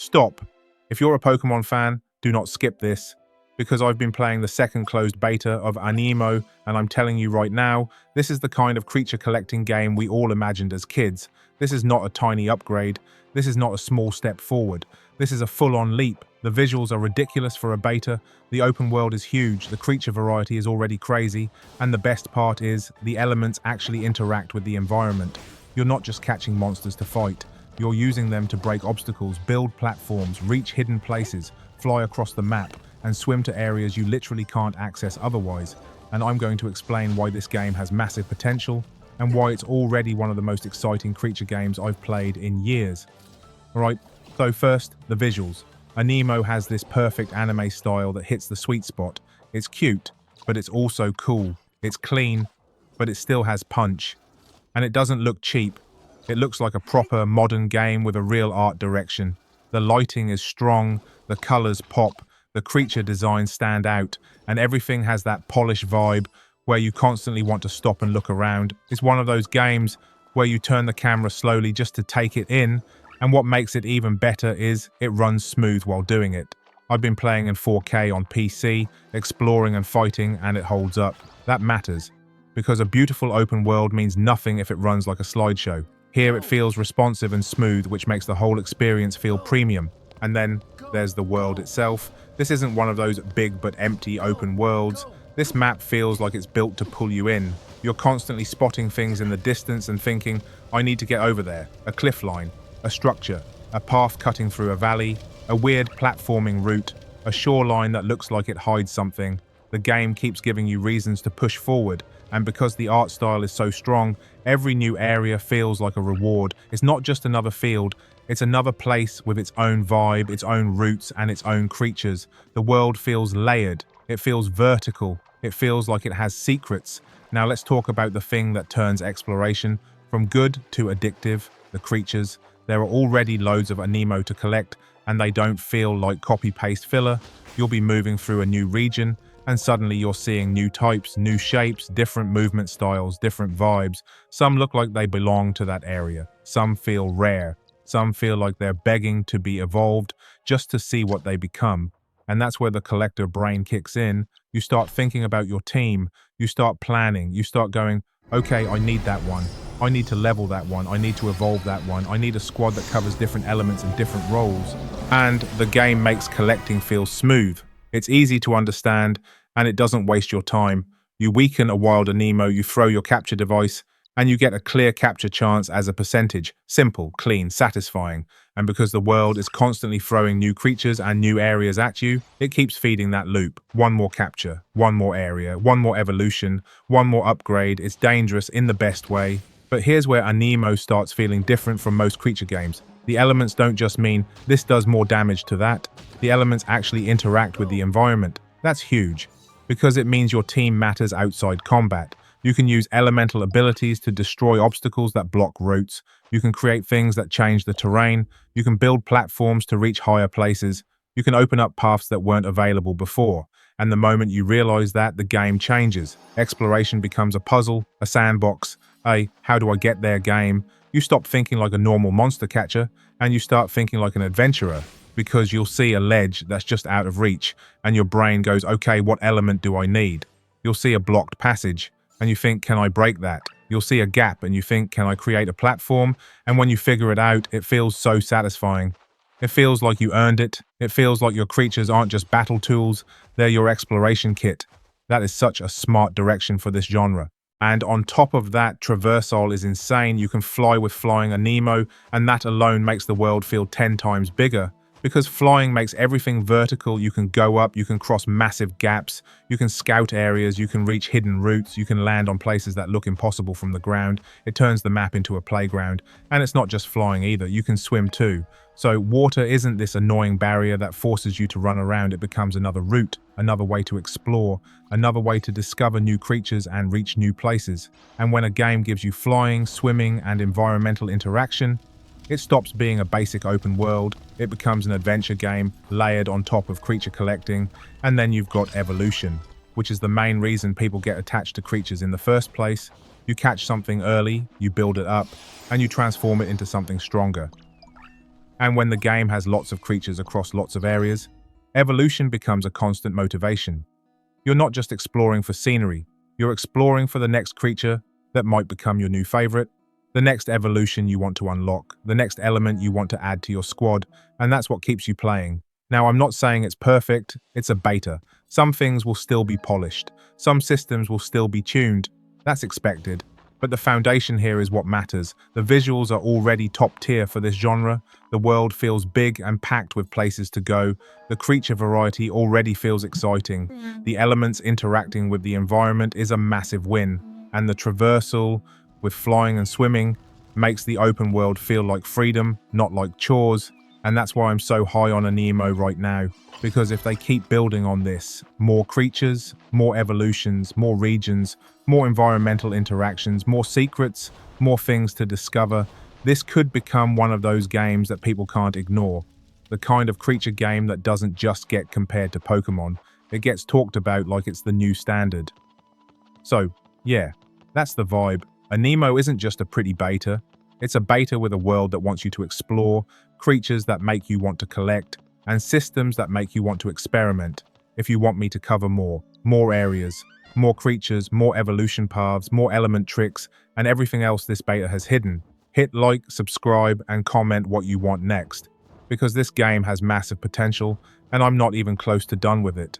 Stop. If you're a Pokémon fan, do not skip this, because I've been playing the second closed beta of Animo, and I'm telling you right now, this is the kind of creature collecting game we all imagined as kids. This is not a tiny upgrade. This is not a small step forward. This is a full-on leap. The visuals are ridiculous for a beta, the open world is huge, the creature variety is already crazy, and the best part is, the elements actually interact with the environment. You're not just catching monsters to fight. You're using them to break obstacles, build platforms, reach hidden places, fly across the map, and swim to areas you literally can't access otherwise. And I'm going to explain why this game has massive potential, and why it's already one of the most exciting creature games I've played in years. Alright, so first, the visuals. Animo has this perfect anime style that hits the sweet spot. It's cute, but it's also cool. It's clean, but it still has punch. And it doesn't look cheap. It looks like a proper modern game with a real art direction. The lighting is strong, the colors pop, the creature designs stand out, and everything has that polished vibe where you constantly want to stop and look around. It's one of those games where you turn the camera slowly just to take it in, and what makes it even better is it runs smooth while doing it. I've been playing in 4K on PC, exploring and fighting, and it holds up. That matters, because a beautiful open world means nothing if it runs like a slideshow. Here it feels responsive and smooth, which makes the whole experience feel premium. And then there's the world itself. This isn't one of those big but empty open worlds. This map feels like it's built to pull you in. You're constantly spotting things in the distance and thinking, I need to get over there. A cliff line, a structure, a path cutting through a valley, a weird platforming route, a shoreline that looks like it hides something. The game keeps giving you reasons to push forward, and because the art style is so strong, every new area feels like a reward. It's not just another field, it's another place with its own vibe, its own roots, and its own creatures. The world feels layered, it feels vertical, it feels like it has secrets. Now let's talk about the thing that turns exploration from good to addictive, the creatures. There are already loads of Animo to collect, and they don't feel like copy-paste filler. You'll be moving through a new region, and suddenly you're seeing new types, new shapes, different movement styles, different vibes. Some look like they belong to that area. Some feel rare. Some feel like they're begging to be evolved just to see what they become. And that's where the collector brain kicks in. You start thinking about your team. You start planning. You start going, okay, I need that one. I need to level that one. I need to evolve that one. I need a squad that covers different elements and different roles. And the game makes collecting feel smooth. It's easy to understand, and it doesn't waste your time. You weaken a wild Animo, you throw your capture device, and you get a clear capture chance as a percentage. Simple, clean, satisfying. And because the world is constantly throwing new creatures and new areas at you, it keeps feeding that loop. One more capture, one more area, one more evolution, one more upgrade. It's dangerous in the best way. But here's where Animo starts feeling different from most creature games. The elements don't just mean this does more damage to that. The elements actually interact with the environment. That's huge, because it means your team matters outside combat. You can use elemental abilities to destroy obstacles that block routes. You can create things that change the terrain. You can build platforms to reach higher places. You can open up paths that weren't available before. And the moment you realize that, the game changes. Exploration becomes a puzzle, a sandbox, a how do I get there game. You stop thinking like a normal monster catcher, and you start thinking like an adventurer, because you'll see a ledge that's just out of reach, and your brain goes, okay, what element do I need? You'll see a blocked passage, and you think, can I break that? You'll see a gap, and you think, can I create a platform? And when you figure it out, it feels so satisfying. It feels like you earned it. It feels like your creatures aren't just battle tools, they're your exploration kit. That is such a smart direction for this genre. And on top of that, Traversal is insane. You can fly with flying Animo, and that alone makes the world feel 10 times bigger. Because flying makes everything vertical. You can go up, you can cross massive gaps, you can scout areas, you can reach hidden routes, you can land on places that look impossible from the ground. It turns the map into a playground. And it's not just flying either, you can swim too. So water isn't this annoying barrier that forces you to run around. It becomes another route, another way to explore, another way to discover new creatures and reach new places. And when a game gives you flying, swimming, and environmental interaction, it stops being a basic open world. It becomes an adventure game layered on top of creature collecting. And then you've got evolution, which is the main reason people get attached to creatures in the first place. You catch something early, you build it up, and you transform it into something stronger. And when the game has lots of creatures across lots of areas, evolution becomes a constant motivation. You're not just exploring for scenery, you're exploring for the next creature that might become your new favorite, the next evolution you want to unlock, the next element you want to add to your squad, and that's what keeps you playing. Now, I'm not saying it's perfect, it's a beta. Some things will still be polished, some systems will still be tuned. That's expected. But the foundation here is what matters. The visuals are already top tier for this genre. The world feels big and packed with places to go. The creature variety already feels exciting. The elements interacting with the environment is a massive win. And the traversal, with flying and swimming, makes the open world feel like freedom, not like chores. And that's why I'm so high on Aniimo right now. Because if they keep building on this, more creatures, more evolutions, more regions, more environmental interactions, more secrets, more things to discover, this could become one of those games that people can't ignore. The kind of creature game that doesn't just get compared to Pokémon, it gets talked about like it's the new standard. So, yeah, that's the vibe. Animo isn't just a pretty beta, it's a beta with a world that wants you to explore, creatures that make you want to collect, and systems that make you want to experiment. If you want me to cover more areas, more creatures, more evolution paths, more element tricks, and everything else this beta has hidden, hit like, subscribe, and comment what you want next. Because this game has massive potential, and I'm not even close to done with it.